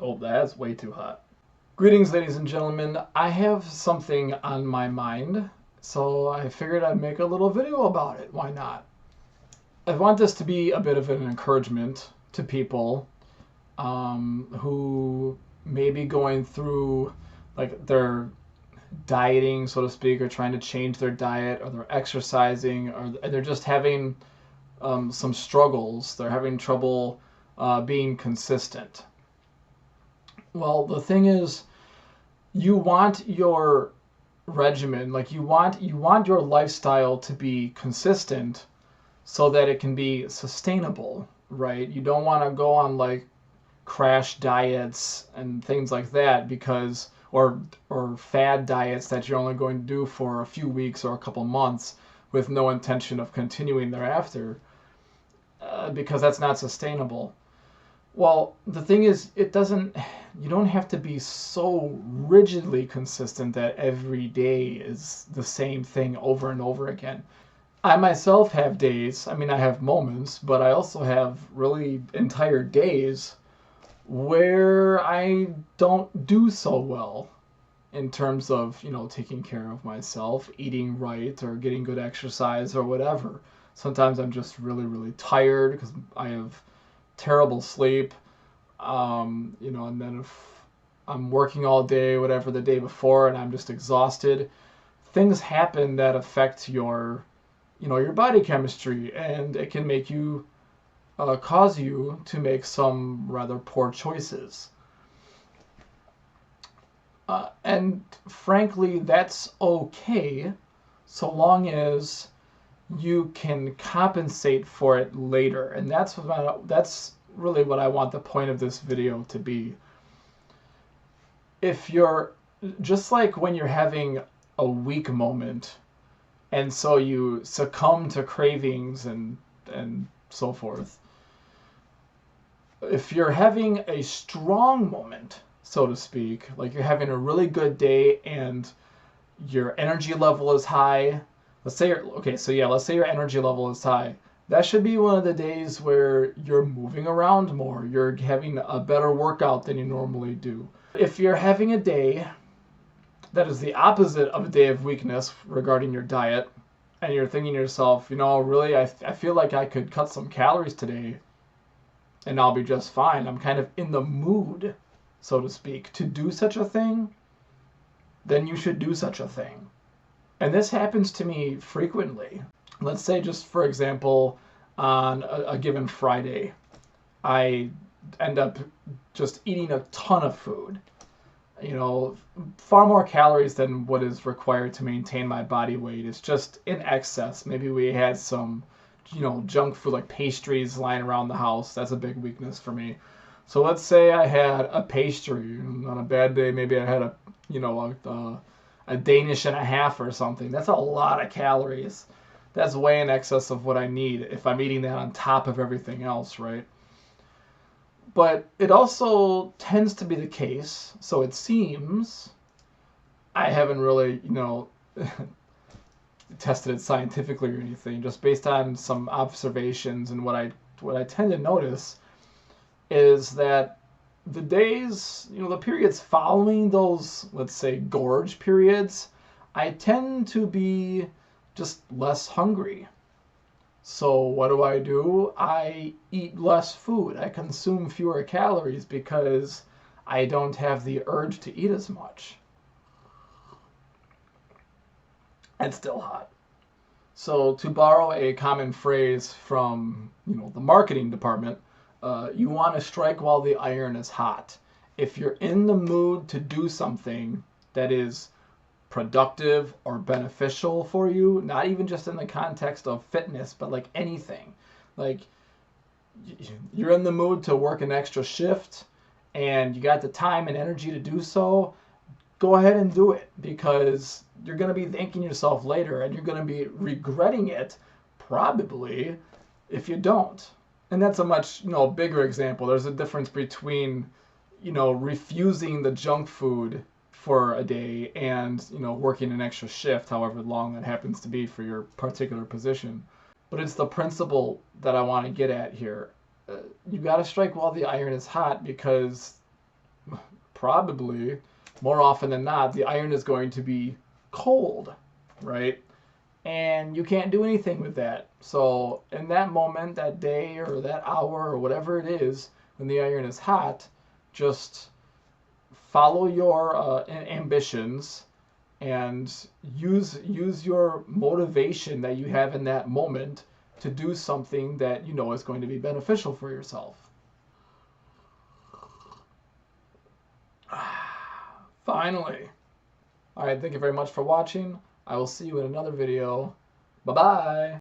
Oh, that's way too hot. Greetings, ladies and gentlemen. I have something on my mind, so I figured I'd make a little video about it. Why not? I want this to be a bit of an encouragement to people who may be going through like their dieting, so to speak, or trying to change their diet, or they're exercising, or they're just having some struggles. They're having trouble being consistent. Well, the thing is, you want your regimen, like you want your lifestyle to be consistent so that it can be sustainable, right? You don't want to go on like crash diets and things like that because or fad diets that you're only going to do for a few weeks or a couple months with no intention of continuing thereafter, because that's not sustainable. Well, the thing is, you don't have to be so rigidly consistent that every day is the same thing over and over again. I myself have days, I mean, I have moments, but I also have really entire days where I don't do so well in terms of, taking care of myself, eating right, or getting good exercise or whatever. Sometimes I'm just really, really tired because I have terrible sleep. And then if I'm working all day, whatever the day before, and I'm just exhausted, things happen that affect your body chemistry, and it can make you, cause you to make some rather poor choices. And frankly, that's okay, so long as you can compensate for it later. And that's really what I want the point of this video to be. If you're just like when you're having a weak moment and so you succumb to cravings and so forth. If you're having a strong moment, so to speak, like you're having a really good day and your energy level is high. Let's say let's say your energy level is high. That should be one of the days where you're moving around more. You're having a better workout than you normally do. If you're having a day that is the opposite of a day of weakness regarding your diet, and you're thinking to yourself, really, I feel like I could cut some calories today and I'll be just fine. I'm kind of in the mood, so to speak, to do such a thing, then you should do such a thing. And this happens to me frequently. Let's say, just for example, on a given Friday, I end up just eating a ton of food. Far more calories than what is required to maintain my body weight. It's just in excess. Maybe we had some, junk food like pastries lying around the house. That's a big weakness for me. So let's say I had a pastry. On a bad day, maybe I had a Danish and a half or something. That's a lot of calories. That's way in excess of what I need if I'm eating that on top of everything else, right? But it also tends to be the case, so it seems, I haven't really, tested it scientifically or anything, just based on some observations, and what I tend to notice is that the days, the periods following those, let's say, gorge periods, I tend to be just less hungry. So what do? I eat less food. I consume fewer calories because I don't have the urge to eat as much. It's still hot. So to borrow a common phrase from, the marketing department, you want to strike while the iron is hot. If you're in the mood to do something that is productive or beneficial for you, not even just in the context of fitness, but like anything. Like you're in the mood to work an extra shift and you got the time and energy to do so, go ahead and do it, because you're going to be thanking yourself later and you're going to be regretting it probably if you don't. And that's a much, bigger example. There's a difference between, refusing the junk food for a day and working an extra shift, however long that happens to be for your particular position. But it's the principle that I want to get at here. You got to strike while the iron is hot, because probably, more often than not, the iron is going to be cold, right? And you can't do anything with that. So in that moment, that day or that hour or whatever it is, when the iron is hot, just follow your ambitions and use your motivation that you have in that moment to do something that you know is going to be beneficial for yourself. Finally. All right, thank you very much for watching. I will see you in another video. Bye-bye.